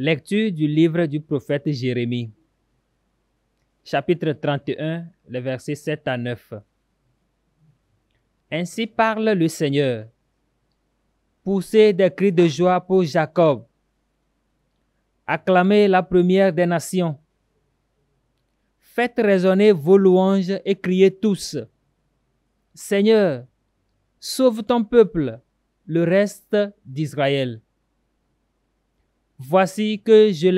Lecture du livre du prophète Jérémie, chapitre 31, les versets 7 à 9. Ainsi parle le Seigneur. Poussez des cris de joie pour Jacob. Acclamez la première des nations. Faites résonner vos louanges et criez tous. Seigneur, sauve ton peuple, le reste d'Israël. Voici que je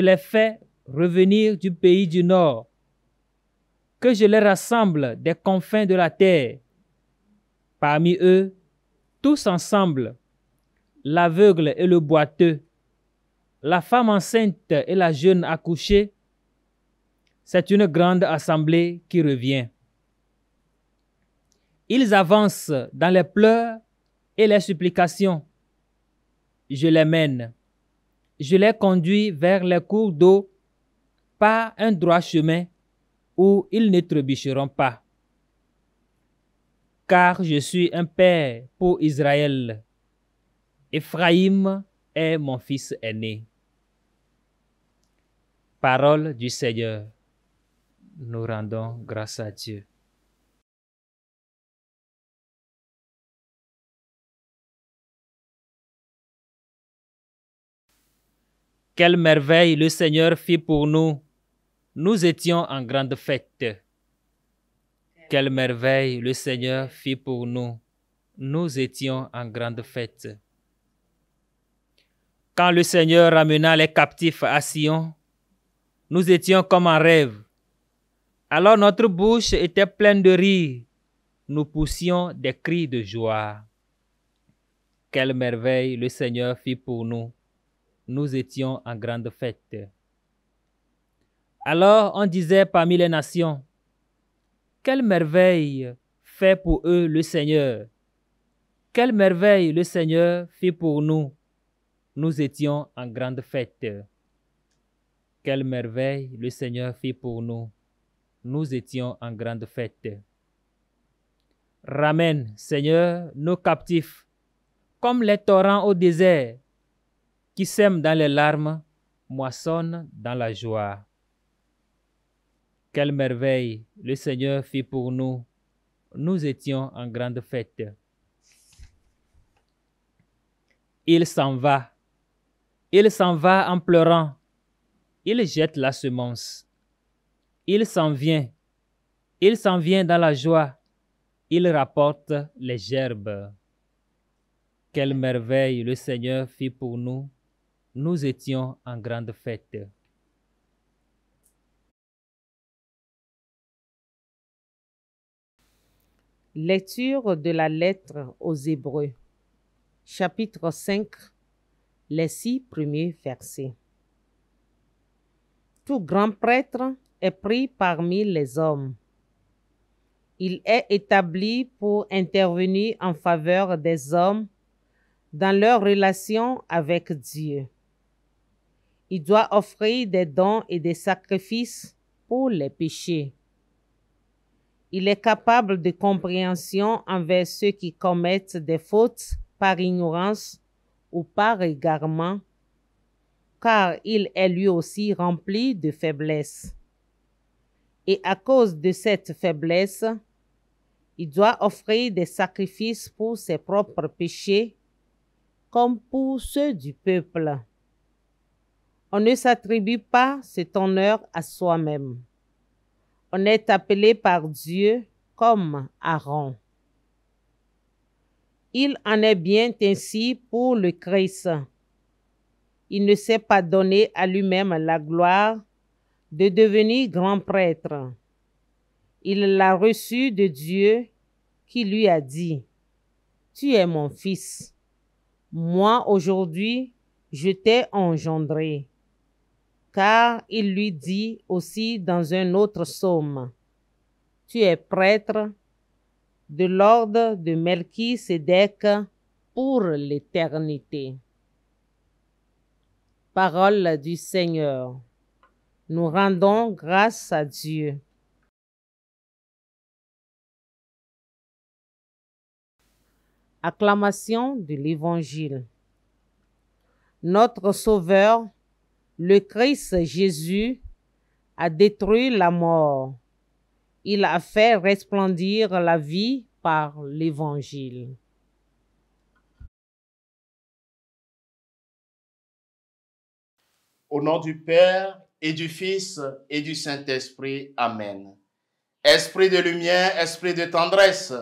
les fais revenir du pays du nord, que je les rassemble des confins de la terre. Parmi eux, tous ensemble, l'aveugle et le boiteux, la femme enceinte et la jeune accouchée, c'est une grande assemblée qui revient. Ils avancent dans les pleurs et les supplications. Je les mène. Je les conduis vers les cours d'eau par un droit chemin où ils ne trébucheront pas. Car je suis un père pour Israël. Éphraïm est mon fils aîné. Parole du Seigneur. Nous rendons grâce à Dieu. Quelle merveille le Seigneur fit pour nous. Nous étions en grande fête. Quelle merveille le Seigneur fit pour nous. Nous étions en grande fête. Quand le Seigneur ramena les captifs à Sion, nous étions comme en rêve. Alors notre bouche était pleine de rire. Nous poussions des cris de joie. Quelle merveille le Seigneur fit pour nous. Nous étions en grande fête. Alors on disait parmi les nations, quelle merveille fait pour eux le Seigneur. Quelle merveille le Seigneur fit pour nous. Nous étions en grande fête. Quelle merveille le Seigneur fit pour nous. Nous étions en grande fête. Ramène, Seigneur, nos captifs, comme les torrents au désert, qui sèment dans les larmes, moissonnent dans la joie. Quelle merveille le Seigneur fit pour nous. Nous étions en grande fête. Il s'en va. Il s'en va en pleurant. Il jette la semence. Il s'en vient. Il s'en vient dans la joie. Il rapporte les gerbes. Quelle merveille le Seigneur fit pour nous. Nous étions en grande fête. Lecture de la lettre aux Hébreux, chapitre 5, les 6 premiers versets. Tout grand prêtre est pris parmi les hommes. Il est établi pour intervenir en faveur des hommes dans leur relation avec Dieu. Il doit offrir des dons et des sacrifices pour les péchés. Il est capable de compréhension envers ceux qui commettent des fautes par ignorance ou par égarement, car il est lui aussi rempli de faiblesse. Et à cause de cette faiblesse, il doit offrir des sacrifices pour ses propres péchés, comme pour ceux du peuple. On ne s'attribue pas cet honneur à soi-même. On est appelé par Dieu comme Aaron. Il en est bien ainsi pour le Christ. Il ne s'est pas donné à lui-même la gloire de devenir grand prêtre. Il l'a reçu de Dieu qui lui a dit, « Tu es mon fils. Moi aujourd'hui, je t'ai engendré. » Car il lui dit aussi dans un autre psaume, « Tu es prêtre de l'ordre de Melchisédek pour l'éternité. » Parole du Seigneur. Nous rendons grâce à Dieu. Acclamation de l'Évangile. Notre Sauveur, le Christ Jésus, a détruit la mort. Il a fait resplendir la vie par l'Évangile. Au nom du Père et du Fils et du Saint-Esprit. Amen. Esprit de lumière, esprit de tendresse,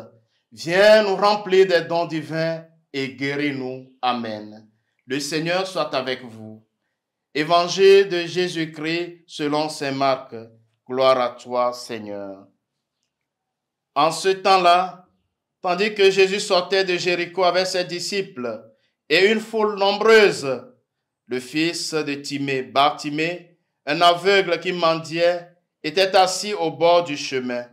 viens nous remplir des dons divins et guéris-nous. Amen. Le Seigneur soit avec vous. Évangile de Jésus-Christ selon saint Marc. Gloire à toi, Seigneur. En ce temps-là, tandis que Jésus sortait de Jéricho avec ses disciples et une foule nombreuse, le fils de Timée, Bartimée, un aveugle qui mendiait, était assis au bord du chemin.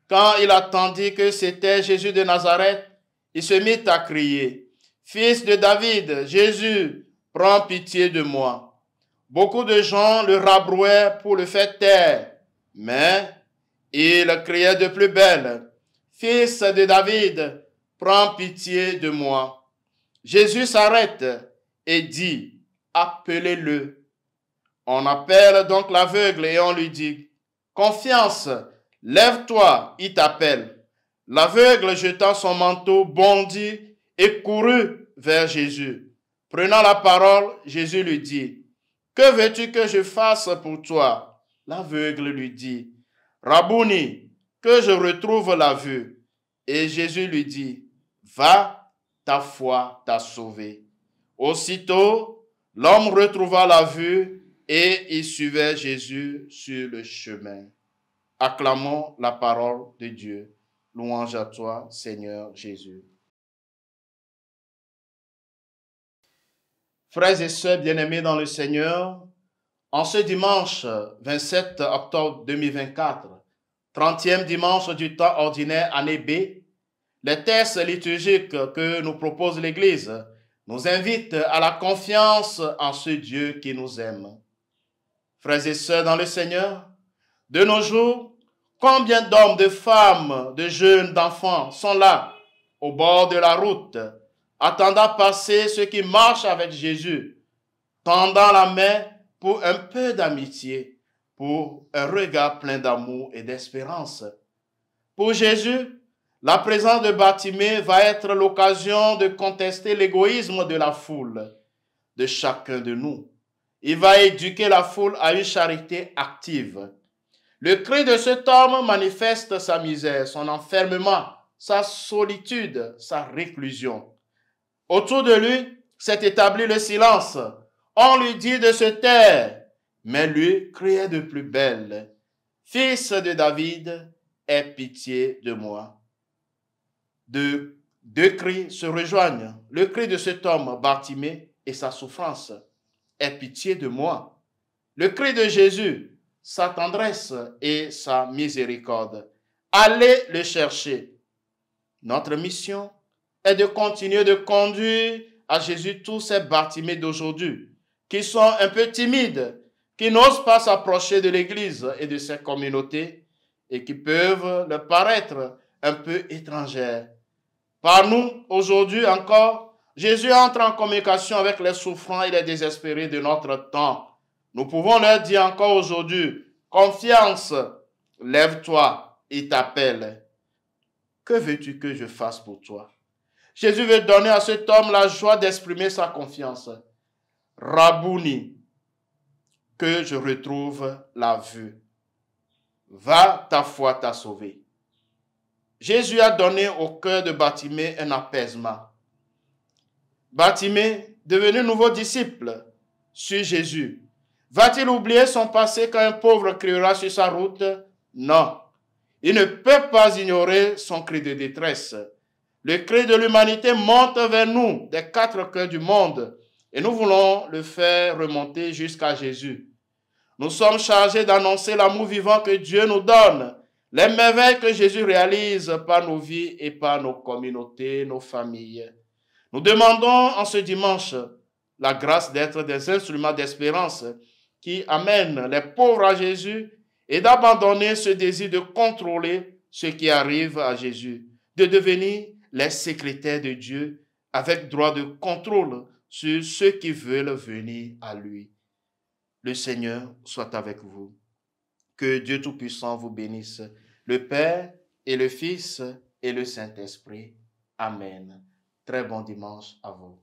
Quand il attendit que c'était Jésus de Nazareth, il se mit à crier, « Fils de David, Jésus, prends pitié de moi. » Beaucoup de gens le rabrouaient pour le faire taire, mais il criait de plus belle, « Fils de David, prends pitié de moi. » Jésus s'arrête et dit, « Appelez-le. » On appelle donc l'aveugle et on lui dit, « Confiance, lève-toi, il t'appelle. » L'aveugle, jetant son manteau, bondit et courut vers Jésus. Prenant la parole, Jésus lui dit, « Que veux-tu que je fasse pour toi ?» L'aveugle lui dit, « Rabouni, que je retrouve la vue. » Et Jésus lui dit, « Va, ta foi t'a sauvé. » Aussitôt, l'homme retrouva la vue et il suivait Jésus sur le chemin. Acclamons la parole de Dieu. Louange à toi, Seigneur Jésus. Frères et sœurs bien-aimés dans le Seigneur, en ce dimanche 27 octobre 2024, 30e dimanche du temps ordinaire année B, les textes liturgiques que nous propose l'Église nous invitent à la confiance en ce Dieu qui nous aime. Frères et sœurs dans le Seigneur, de nos jours, combien d'hommes, de femmes, de jeunes, d'enfants sont là, au bord de la route, attendant passer ceux qui marchent avec Jésus, tendant la main pour un peu d'amitié, pour un regard plein d'amour et d'espérance. Pour Jésus, la présence de Bartimée va être l'occasion de contester l'égoïsme de la foule, de chacun de nous. Il va éduquer la foule à une charité active. Le cri de cet homme manifeste sa misère, son enfermement, sa solitude, sa réclusion. Autour de lui s'est établi le silence. On lui dit de se taire, mais lui criait de plus belle. « Fils de David, aie pitié de moi. » Deux cris se rejoignent. Le cri de cet homme, Bartimée, et sa souffrance. « Aie pitié de moi. » Le cri de Jésus, sa tendresse et sa miséricorde. Allez le chercher. Notre mission est de continuer de conduire à Jésus tous ces Bartimées d'aujourd'hui, qui sont un peu timides, qui n'osent pas s'approcher de l'Église et de ses communautés, et qui peuvent leur paraître un peu étrangères. Par nous, aujourd'hui encore, Jésus entre en communication avec les souffrants et les désespérés de notre temps. Nous pouvons leur dire encore aujourd'hui, confiance, lève-toi, il t'appelle. Que veux-tu que je fasse pour toi? Jésus veut donner à cet homme la joie d'exprimer sa confiance. Rabouni, que je retrouve la vue. Va, ta foi t'a sauvé. Jésus a donné au cœur de Bartimée un apaisement. Bartimée, devenu nouveau disciple, suit Jésus. Va-t-il oublier son passé quand un pauvre criera sur sa route? Non. Il ne peut pas ignorer son cri de détresse. Le cri de l'humanité monte vers nous des quatre coins du monde et nous voulons le faire remonter jusqu'à Jésus. Nous sommes chargés d'annoncer l'amour vivant que Dieu nous donne, les merveilles que Jésus réalise par nos vies et par nos communautés, nos familles. Nous demandons en ce dimanche la grâce d'être des instruments d'espérance qui amènent les pauvres à Jésus et d'abandonner ce désir de contrôler ce qui arrive à Jésus, de devenir les secrétaires de Dieu avec droit de contrôle sur ceux qui veulent venir à lui. Le Seigneur soit avec vous. Que Dieu Tout-Puissant vous bénisse, le Père et le Fils et le Saint-Esprit. Amen. Très bon dimanche à vous.